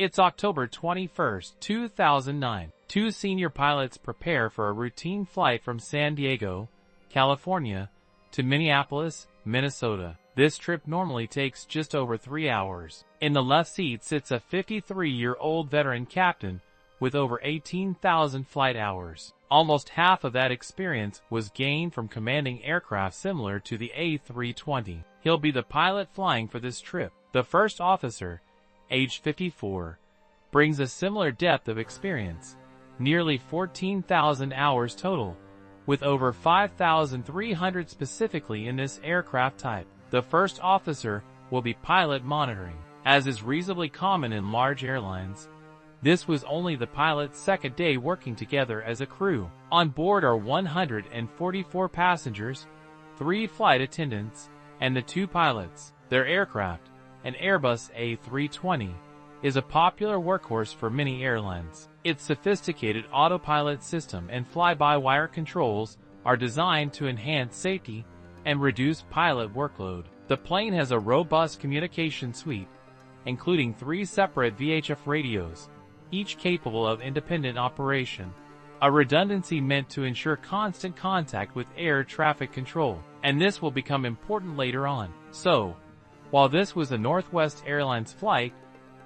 It's October 21, 2009. Two senior pilots prepare for a routine flight from San Diego, California, to Minneapolis, Minnesota. This trip normally takes just over 3 hours. In the left seat sits a 53-year-old veteran captain with over 18,000 flight hours. Almost half of that experience was gained from commanding aircraft similar to the A320. He'll be the pilot flying for this trip. The first officer, age 54, brings a similar depth of experience, nearly 14,000 hours total, with over 5,300 specifically in this aircraft type. The first officer will be pilot monitoring. As is reasonably common in large airlines, this was only the pilot's second day working together as a crew. On board are 144 passengers, 3 flight attendants, and the 2 pilots. Their aircraft, an Airbus A320, is a popular workhorse for many airlines. Its sophisticated autopilot system and fly-by-wire controls are designed to enhance safety and reduce pilot workload. The plane has a robust communication suite, including 3 separate VHF radios, each capable of independent operation, a redundancy meant to ensure constant contact with air traffic control, and this will become important later on. So, while this was a Northwest Airlines flight,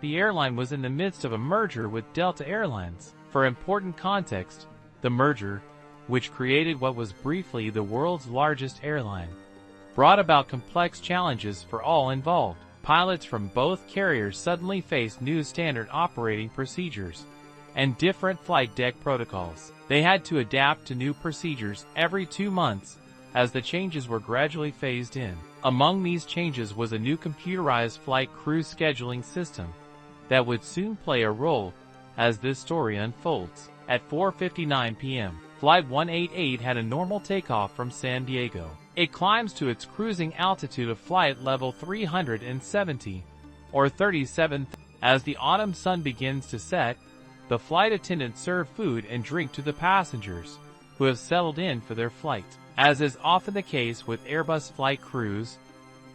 the airline was in the midst of a merger with Delta Airlines. For important context, the merger, which created what was briefly the world's largest airline, brought about complex challenges for all involved. Pilots from both carriers suddenly faced new standard operating procedures and different flight deck protocols. They had to adapt to new procedures every 2 months as the changes were gradually phased in. Among these changes was a new computerized flight crew scheduling system that would soon play a role as this story unfolds. At 4:59 p.m., Flight 188 had a normal takeoff from San Diego. It climbs to its cruising altitude of flight level 370, or 37. As the autumn sun begins to set, the flight attendants serve food and drink to the passengers, who have settled in for their flight. As is often the case with Airbus flight crews,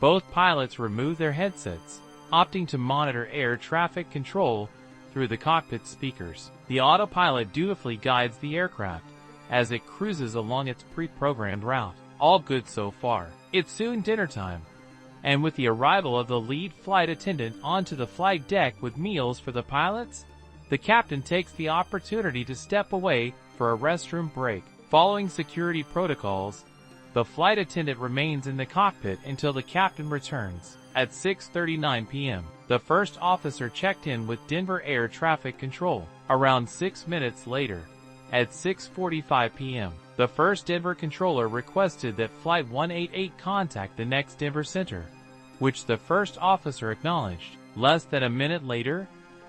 both pilots remove their headsets, opting to monitor air traffic control through the cockpit speakers. The autopilot dutifully guides the aircraft as it cruises along its pre-programmed route. All good so far. It's soon dinner time, and with the arrival of the lead flight attendant onto the flight deck with meals for the pilots, the captain takes the opportunity to step away for a restroom break. Following security protocols, the flight attendant remains in the cockpit until the captain returns. At 6:39 p.m., the first officer checked in with Denver Air Traffic Control. Around 6 minutes later, at 6:45 p.m., the first Denver controller requested that Flight 188 contact the next Denver center, which the first officer acknowledged. Less than a minute later,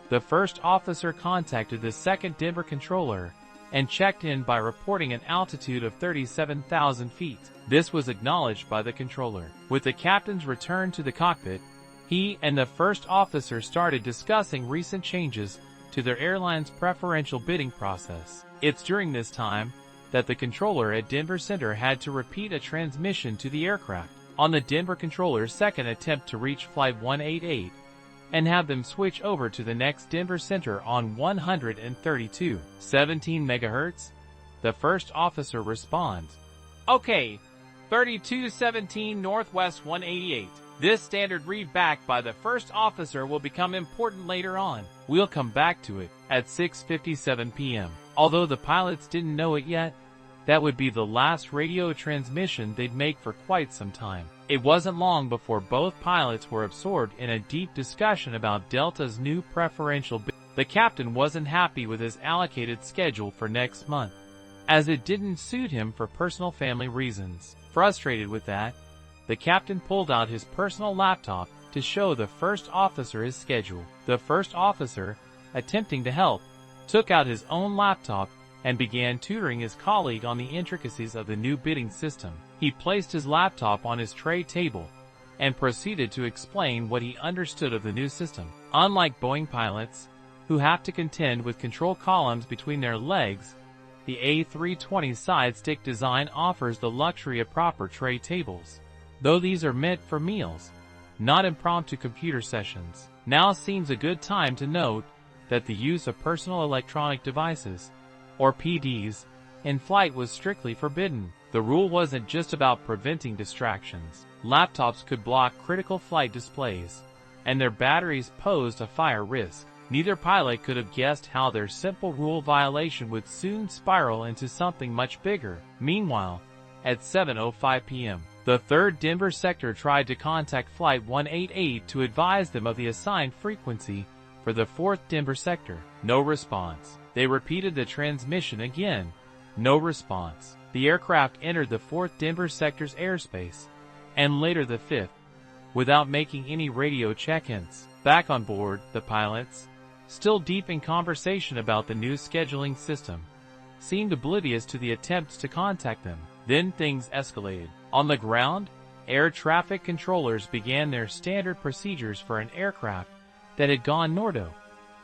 the first officer contacted the second Denver controller and checked in by reporting an altitude of 37,000 feet. This was acknowledged by the controller. With the captain's return to the cockpit, he and the first officer started discussing recent changes to their airline's preferential bidding process. It's during this time that the controller at Denver Center had to repeat a transmission to the aircraft on the Denver controller's second attempt to reach Flight 188 and have them switch over to the next Denver Center on 132.17 MHz. The first officer responds, "Okay, 3217 Northwest 188. This standard read back by the first officer will become important later on. We'll come back to it." At 6:57 p.m., although the pilots didn't know it yet, that would be the last radio transmission they'd make for quite some time. It wasn't long before both pilots were absorbed in a deep discussion about Delta's new preferential bid. The captain wasn't happy with his allocated schedule for next month, as it didn't suit him for personal family reasons. Frustrated with that, the captain pulled out his personal laptop to show the first officer his schedule. The first officer, attempting to help, took out his own laptop and began tutoring his colleague on the intricacies of the new bidding system. He placed his laptop on his tray table and proceeded to explain what he understood of the new system. Unlike Boeing pilots, who have to contend with control columns between their legs, the A320 side stick design offers the luxury of proper tray tables, though these are meant for meals, not impromptu computer sessions. Now seems a good time to note that the use of personal electronic devices, or PDs, in flight was strictly forbidden. The rule wasn't just about preventing distractions. Laptops could block critical flight displays, and their batteries posed a fire risk. Neither pilot could have guessed how their simple rule violation would soon spiral into something much bigger. Meanwhile, at 7:05 p.m., the 3rd Denver sector tried to contact Flight 188 to advise them of the assigned frequency for the 4th Denver sector. No response. They repeated the transmission again. No response. The aircraft entered the 4th Denver sector's airspace, and later the 5th, without making any radio check-ins. Back on board, the pilots, still deep in conversation about the new scheduling system, seemed oblivious to the attempts to contact them. Then things escalated. On the ground, air traffic controllers began their standard procedures for an aircraft that had gone Nordo.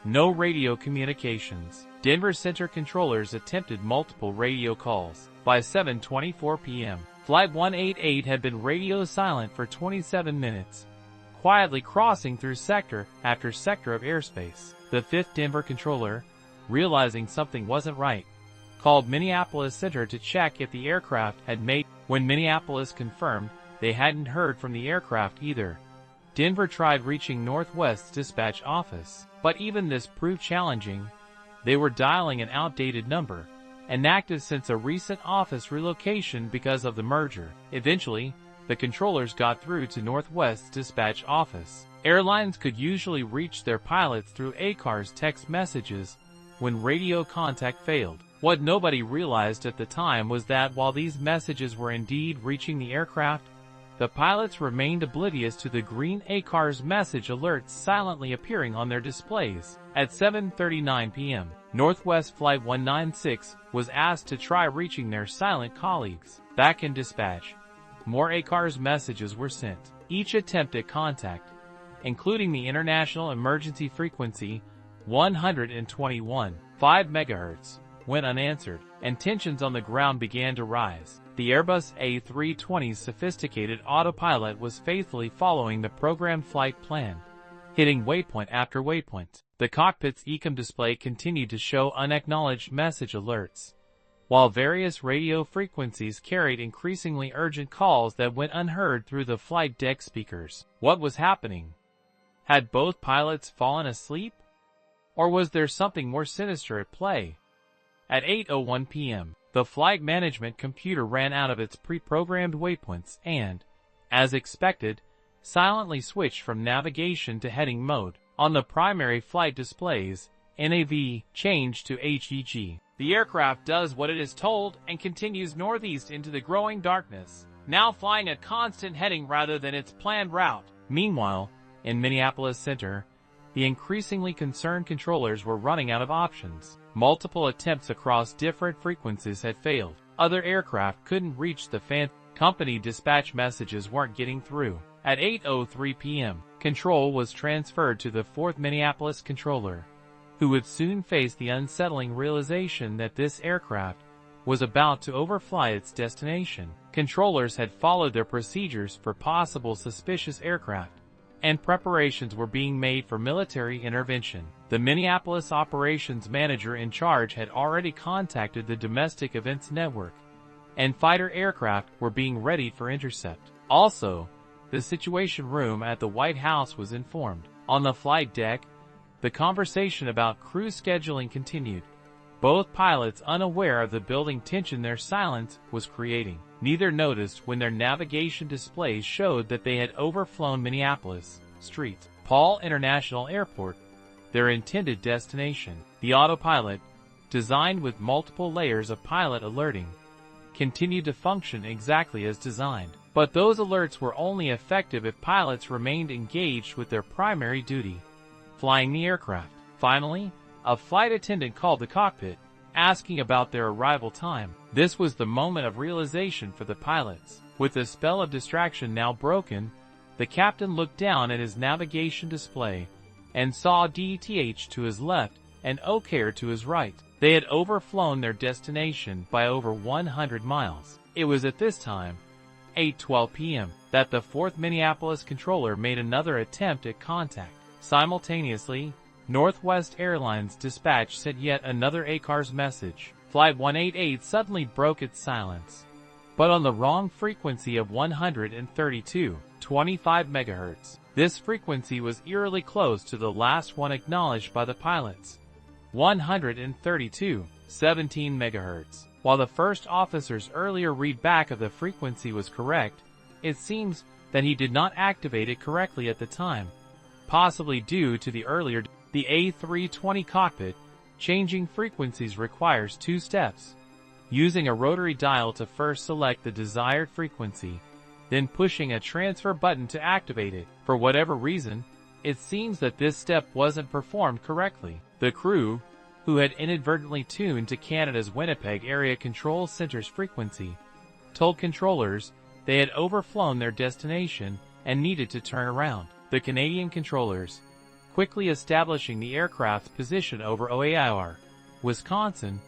No radio communications. Denver Center controllers attempted multiple radio calls. By 7:24 p.m., Flight 188 had been radio silent for 27 minutes, quietly crossing through sector after sector of airspace. The 5th Denver controller, realizing something wasn't right, called Minneapolis Center to check if the aircraft had made. When Minneapolis confirmed they hadn't heard from the aircraft either, Denver tried reaching Northwest's dispatch office, but even this proved challenging. They were dialing an outdated number, inactive since a recent office relocation because of the merger. Eventually, the controllers got through to Northwest's dispatch office. Airlines could usually reach their pilots through ACARS text messages when radio contact failed. What nobody realized at the time was that while these messages were indeed reaching the aircraft, the pilots remained oblivious to the green ACARS message alerts silently appearing on their displays. At 7:39 p.m., Northwest Flight 196 was asked to try reaching their silent colleagues. Back in dispatch, more ACARS messages were sent. Each attempt at contact, including the international emergency frequency 121.5 MHz, went unanswered, and tensions on the ground began to rise. The Airbus A320's sophisticated autopilot was faithfully following the programmed flight plan, hitting waypoint after waypoint. The cockpit's ECOM display continued to show unacknowledged message alerts, while various radio frequencies carried increasingly urgent calls that went unheard through the flight deck speakers. What was happening? Had both pilots fallen asleep? Or was there something more sinister at play? At 8:01 p.m., the flight management computer ran out of its pre-programmed waypoints and, as expected, silently switched from navigation to heading mode. On the primary flight displays, NAV changed to HEG. The aircraft does what it is told and continues northeast into the growing darkness, now flying a constant heading rather than its planned route. Meanwhile, in Minneapolis Center, the increasingly concerned controllers were running out of options. Multiple attempts across different frequencies had failed. Other aircraft couldn't reach the company dispatch messages weren't getting through. At 8:03 p.m., control was transferred to the 4th Minneapolis controller, who would soon face the unsettling realization that this aircraft was about to overfly its destination. Controllers had followed their procedures for possible suspicious aircraft, and preparations were being made for military intervention. The Minneapolis operations manager in charge had already contacted the Domestic Events Network, and fighter aircraft were being readied for intercept. Also, the Situation Room at the White House was informed. On the flight deck, the conversation about crew scheduling continued, both pilots unaware of the building tension their silence was creating. Neither noticed when their navigation displays showed that they had overflown Minneapolis St. Paul International Airport, their intended destination. The autopilot, designed with multiple layers of pilot alerting, continued to function exactly as designed. But those alerts were only effective if pilots remained engaged with their primary duty, flying the aircraft. Finally, a flight attendant called the cockpit, asking about their arrival time. This was the moment of realization for the pilots. With the spell of distraction now broken, the captain looked down at his navigation display and saw DTH to his left and OCAIR to his right. They had overflown their destination by over 100 miles. It was at this time, 8:12 p.m., that the 4th Minneapolis controller made another attempt at contact. Simultaneously, Northwest Airlines dispatch sent yet another ACARS message. Flight 188 suddenly broke its silence, but on the wrong frequency of 132.25 MHz. This frequency was eerily close to the last one acknowledged by the pilots, 132.17 MHz. While the first officer's earlier readback of the frequency was correct, it seems that he did not activate it correctly at the time, possibly due to the A320 cockpit changing frequencies requires 2 steps, using a rotary dial to first select the desired frequency, then pushing a transfer button to activate it. For whatever reason, it seems that this step wasn't performed correctly. The crew, who had inadvertently tuned to Canada's Winnipeg Area Control Center's frequency, told controllers they had overflown their destination and needed to turn around. The Canadian controllers, quickly establishing the aircraft's position over OAIR, Wisconsin,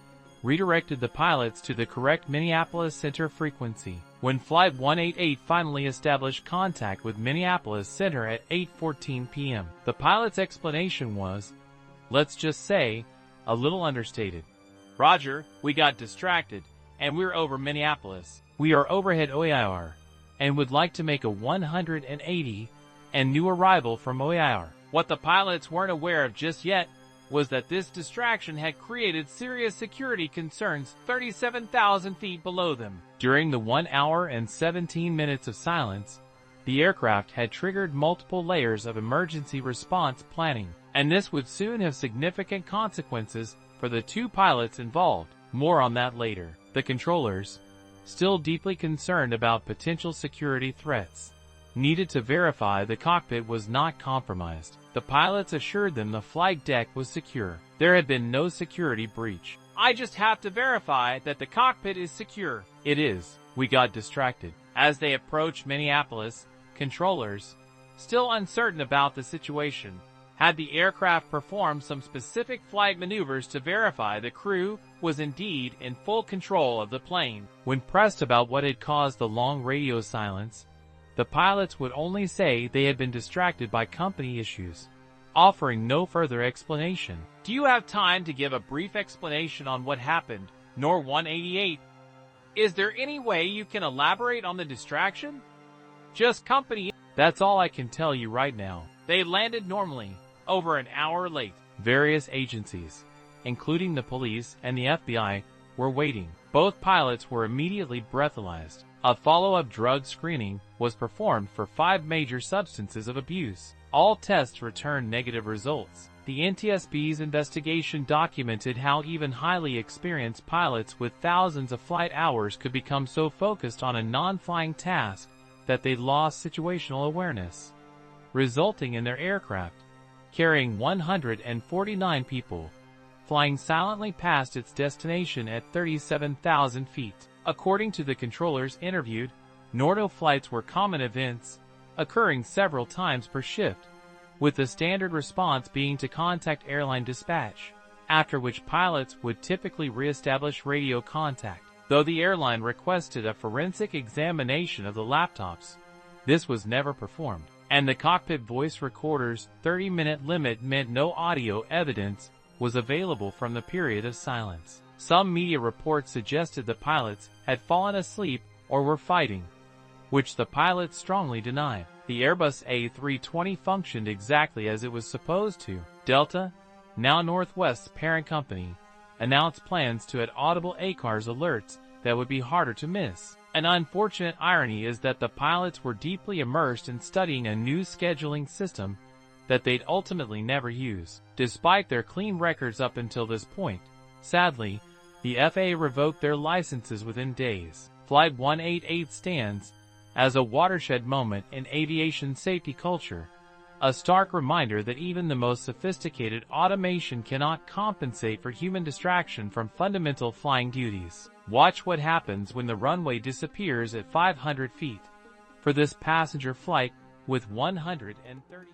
redirected the pilots to the correct Minneapolis Center frequency. When Flight 188 finally established contact with Minneapolis Center at 8:14 p.m., the pilot's explanation was, let's just say, a little understated. Roger, we got distracted, and we're over Minneapolis. We are overhead OAIR, and would like to make a 180 and new arrival from OAIR. What the pilots weren't aware of just yet was that this distraction had created serious security concerns 37,000 feet below them. During the 1 hour and 17 minutes of silence, the aircraft had triggered multiple layers of emergency response planning, and this would soon have significant consequences for the 2 pilots involved. More on that later. The controllers, still deeply concerned about potential security threats, needed to verify the cockpit was not compromised. The pilots assured them the flight deck was secure. There had been no security breach. I just have to verify that the cockpit is secure. It is. We got distracted. As they approached Minneapolis, controllers, still uncertain about the situation, had the aircraft perform some specific flight maneuvers to verify the crew was indeed in full control of the plane. When pressed about what had caused the long radio silence, the pilots would only say they had been distracted by company issues, offering no further explanation. Do you have time to give a brief explanation on what happened, NOR 188? Is there any way you can elaborate on the distraction? Just company. That's all I can tell you right now. They landed normally, over an hour late. Various agencies, including the police and the FBI, were waiting. Both pilots were immediately breathalyzed. A follow-up drug screening was performed for 5 major substances of abuse. All tests returned negative results. The NTSB's investigation documented how even highly experienced pilots with thousands of flight hours could become so focused on a non-flying task that they lost situational awareness, resulting in their aircraft, carrying 149 people, flying silently past its destination at 37,000 feet. According to the controllers interviewed, Nordo flights were common events, occurring several times per shift, with the standard response being to contact airline dispatch, after which pilots would typically re-establish radio contact. Though the airline requested a forensic examination of the laptops, this was never performed, and the cockpit voice recorder's 30-minute limit meant no audio evidence was available from the period of silence. Some media reports suggested the pilots had fallen asleep or were fighting, which the pilots strongly denied. The Airbus A320 functioned exactly as it was supposed to. Delta, now Northwest's parent company, announced plans to add audible ACARS alerts that would be harder to miss. An unfortunate irony is that the pilots were deeply immersed in studying a new scheduling system that they'd ultimately never use. Despite their clean records up until this point, sadly, the FAA revoked their licenses within days. Flight 188 stands as a watershed moment in aviation safety culture, a stark reminder that even the most sophisticated automation cannot compensate for human distraction from fundamental flying duties. Watch what happens when the runway disappears at 500 feet for this passenger flight with 138